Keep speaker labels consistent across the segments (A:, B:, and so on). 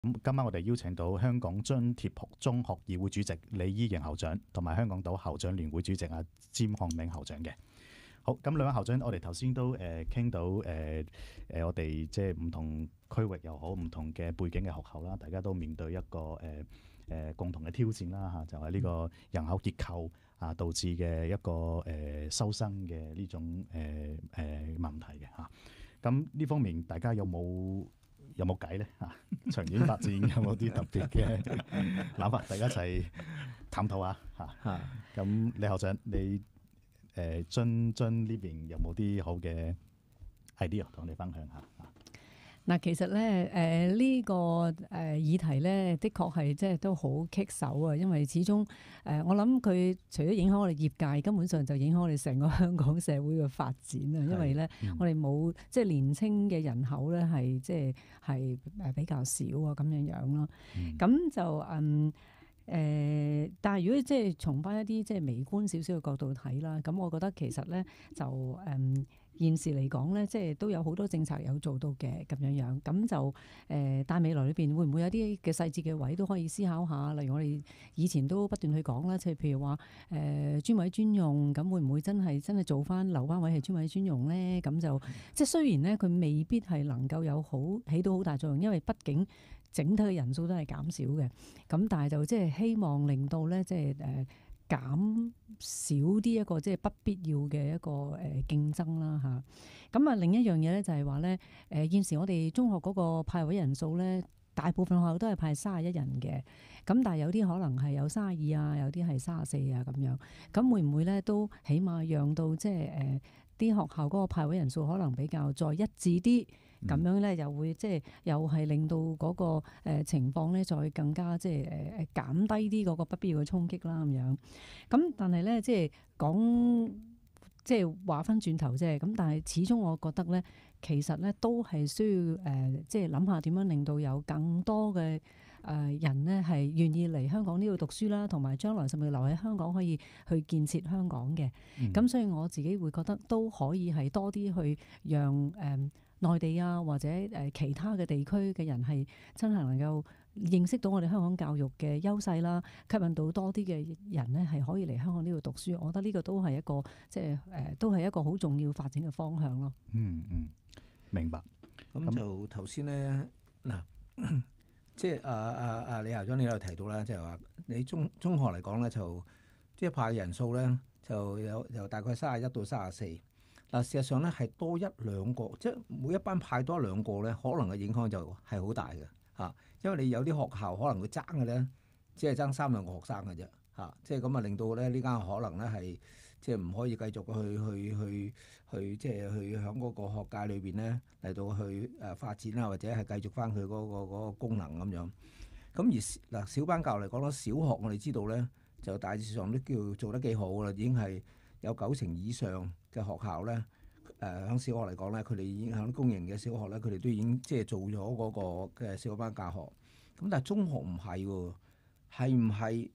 A: 咁今晚我哋邀請到香港津貼中學議會主席李依瑩校長，同埋香港島校長聯會主席詹漢銘校長嘅。好，咁兩位校長，我哋頭先都傾到我哋即係唔同區域又好，唔同嘅背景嘅學校啦，大家都面對一個共同嘅挑戰啦嚇，就係呢個人口結構導致嘅一個收生嘅呢種問題嘅嚇。咁呢方面大家有冇計咧嚇？長遠發展有冇啲特別嘅諗法？大家一齊探討下嚇。咁李校長，你津呢邊有冇啲好嘅 idea 同你分享下？
B: 嗱，其實咧，呢個議題咧，的確係即係都好棘手啊！因為始終我諗佢除咗影響我哋業界，根本上就影響我哋成個香港社會嘅發展啊！因為咧，我哋冇即係年青嘅人口咧，係即係比較少啊，咁樣樣咯。咁就但係如果即係從翻一啲即係微觀少少嘅角度睇啦，咁我覺得其實咧就現時嚟講咧，即係都有好多政策有做到嘅咁樣樣，咁就但未來裏邊會唔會有啲嘅細節嘅位都可以思考下？例如我哋以前都不斷去講啦，即係譬如話專位專用，咁會唔會真係做翻留翻位係專位專用咧？咁就即係雖然咧佢未必係能夠起到好大作用，因為畢竟整體嘅人數都係減少嘅，咁但係就即係希望令到咧即係減少啲一個即係不必要嘅一個競爭啦嚇。咁另一樣嘢咧就係話咧現時我哋中學嗰個派位人數咧，大部分學校都係派31人嘅，咁但係有啲可能係有32啊，有啲係34啊咁樣。咁會唔會咧都起碼讓到即係啲學校嗰個派位人數可能比較再一致啲？咁樣咧又會即係又係令到嗰個情況咧再更加即係減低啲嗰個不必要嘅衝擊啦咁樣。咁但係咧即係講即係話翻轉頭啫。咁但係始終我覺得咧，其實咧都係需要即係諗下點樣令到有更多嘅人咧係願意嚟香港呢度讀書啦，同埋將來甚至留喺香港可以去建設香港嘅。咁所以我自己會覺得都可以係多啲去讓內地啊，或者其他嘅地區嘅人係真係能夠認識到我哋香港教育嘅優勢啦，吸引到多啲嘅人咧係可以嚟香港呢度讀書。我覺得呢個都係一個即係都係一個好重要發展嘅方向咯。
A: 明白。
C: 咁就頭先咧嗱，即係李校長你有提到啦，即係話你中學嚟講咧，就即係派人數咧就由大概31到34。嗱，事實上咧係多一兩個，即係每一班派多一兩個咧，可能嘅影響就係好大嘅嚇。因為你有啲學校可能佢爭嘅咧，只係爭3兩個學生嘅啫嚇，即係咁啊令到咧呢間可能咧係即係唔可以繼續去即係去喺嗰個學界裏邊咧嚟到去發展啦，或者係繼續翻佢嗰個功能咁樣。咁而嗱小班教嚟講咧，小學我哋知道咧就大致上都叫做得幾好噶啦，已經係有90%以上嘅學校咧，喺小學嚟講咧，佢哋已經喺公營嘅小學咧，佢哋都已經即係做咗嗰個嘅小班教學。咁但係中學唔係喎，係唔係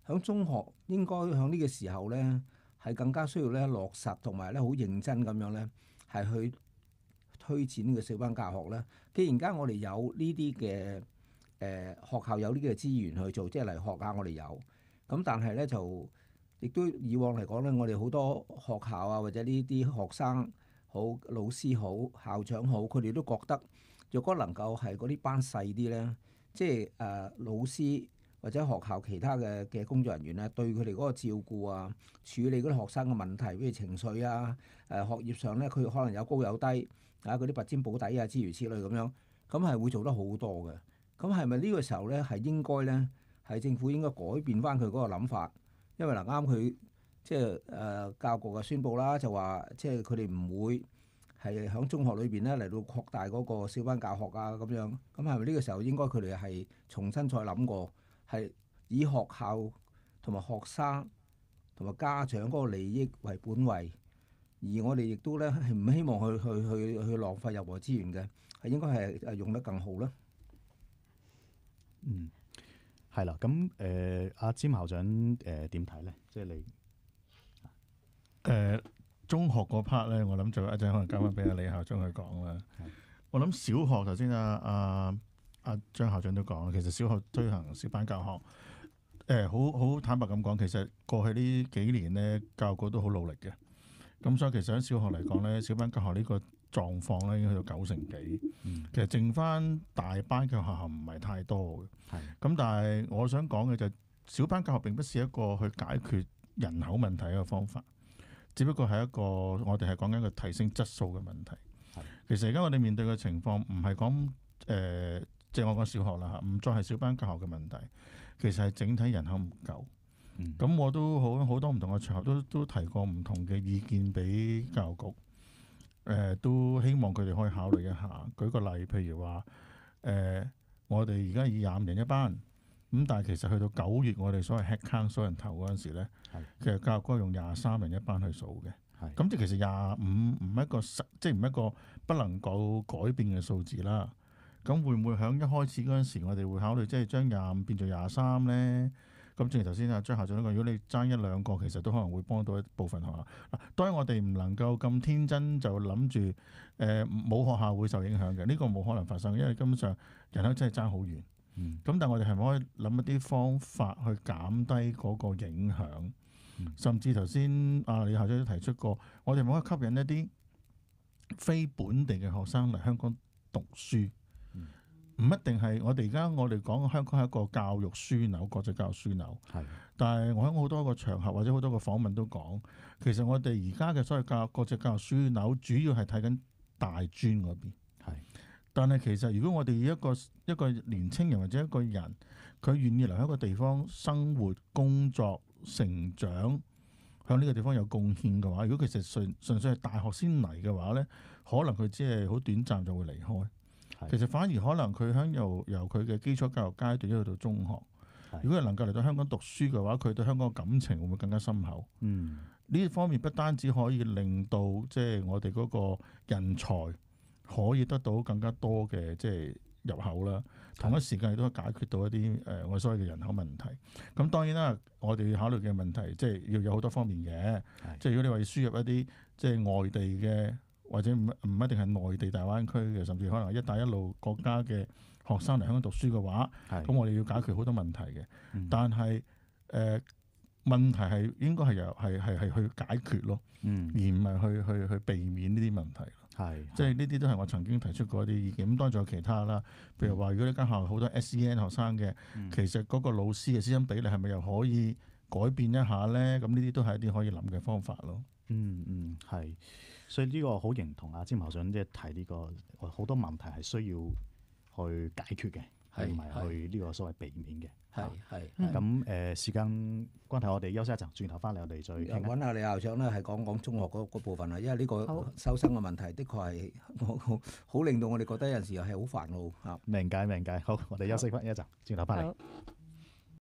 C: 喺中學應該喺呢個時候咧，係更加需要咧落實同埋咧好認真咁樣咧，係去推展呢個小班教學咧？既然而家我哋有呢啲嘅學校有呢啲嘅資源去做，即係嚟學校我哋有，咁但係咧就亦都以往嚟講咧，我哋好多學校啊，或者呢啲學生好、老師好、校長好，佢哋都覺得，若果能夠係嗰啲班細啲咧，即係老師或者學校其他嘅工作人員咧，對佢哋嗰個照顧啊、處理嗰啲學生嘅問題，譬如情緒啊、學業上咧，佢可能有高有低啊，嗰啲拔尖補底啊，諸如此類咁樣，咁係會做得好多嘅。咁係咪呢個時候咧係應該咧係政府應該改變翻佢嗰個諗法？因為嗱啱佢即係教育局嘅宣佈啦，就話即係佢哋唔會係喺中學裏邊咧嚟到擴大嗰個小班教學啊咁樣。咁係咪呢個時候應該佢哋係重新再諗過，係以學校同埋學生同埋家長嗰個利益為本位，而我哋亦都咧係唔希望去浪費任何資源嘅，係應該係用得更好啦。
A: 係啦，咁阿詹校長點睇咧？即係你
D: 中學嗰 part 咧，我諗就一陣可能交翻俾阿李校長去講啦。我諗小學頭先阿阿張校長都講，其實小學推行小班教學，好坦白咁講，其實過去呢幾年咧，教育局都好努力嘅。咁所以其實喺小學嚟講咧，小班教學呢個狀況咧已經去到90%幾。其實剩翻大班嘅學校唔係太多嘅。咁但係我想講嘅就係小班教學並不是一個去解決人口問題嘅方法，只不過係一個我哋係講緊一個提升質素嘅問題。其實而家我哋面對嘅情況唔係講即係我講小學啦嚇，唔再係小班教學嘅問題，其實係整體人口唔夠。咁我都好多唔同嘅場合都提過唔同嘅意見俾教育局，都希望佢哋可以考慮一下。舉個例，譬如話我哋而家以25人一班，咁但係其實去到9月，我哋所謂 head count 數人頭嗰陣時咧，其實教育局用23人一班去數嘅。咁即係其實25唔係一個即係唔係一個不能夠改變嘅數字啦。咁會唔會喺一開始嗰陣時，我哋會考慮即係將25變做23咧？咁正如頭先阿張校長都講，如果你爭一兩個，其實都可能會幫到一部分學校。當然我哋唔能夠咁天真就諗住冇學校會受影響嘅，呢個冇可能發生，因為根本上人口真係爭好遠。咁但係我哋係咪可以諗一啲方法去減低嗰個影響？甚至頭先李校長都提出過，我哋可唔可以吸引一啲非本地嘅學生嚟香港讀書？唔一定係我哋講香港係一個教育樞紐，國際教育樞紐。但係我喺好多個場合或者好多個訪問都講，其實我哋而家嘅所謂國際教育樞紐，主要係睇緊大專嗰邊。但係其實如果我哋一個年青人或者一個人，佢願意嚟一個地方生活、工作、成長，向呢個地方有貢獻嘅話，如果其實純粹係大學先嚟嘅話咧，可能佢只係好短暫就會離開。其實反而可能佢由佢嘅基礎教育階段一路到中學，如果係能夠嚟到香港讀書嘅話，佢對香港嘅感情會唔會更加深厚？呢方面不單止可以令到即係我哋嗰個人才可以得到更加多嘅即係入口啦，同一時間亦都可以解決到一啲我所謂嘅人口問題。咁當然啦，我哋要考慮嘅問題即係要有好多方面嘅，即係如果你話要輸入一啲即係外地嘅。或者唔一定係內地大灣區嘅，甚至可能一帶一路國家嘅學生嚟香港讀書嘅話，咁我哋要解決好多問題嘅。但係問題係應該係去解決咯，而唔係去避免呢啲問題。即係呢啲都係我曾經提出過一啲意見。咁當然仲有其他啦，譬如話如果呢間學校好多 SEN 學生嘅，其實嗰個老師嘅師生比例係咪又可以改變一下咧？咁呢啲都係一啲可以諗嘅方法咯。
A: 係。所以呢個好認同阿詹校長即係提呢個好多問題係需要去解決嘅，係唔係去呢個所謂避免嘅？咁時間關係，我哋休息一陣，轉頭翻嚟我哋再傾。
C: 揾下李校長咧，係講中學嗰部分啦，因為呢個收生嘅問題，的確係好令到我哋覺得有陣時係好煩惱嚇。
A: 明解。好，我哋休息翻一陣，轉頭翻嚟。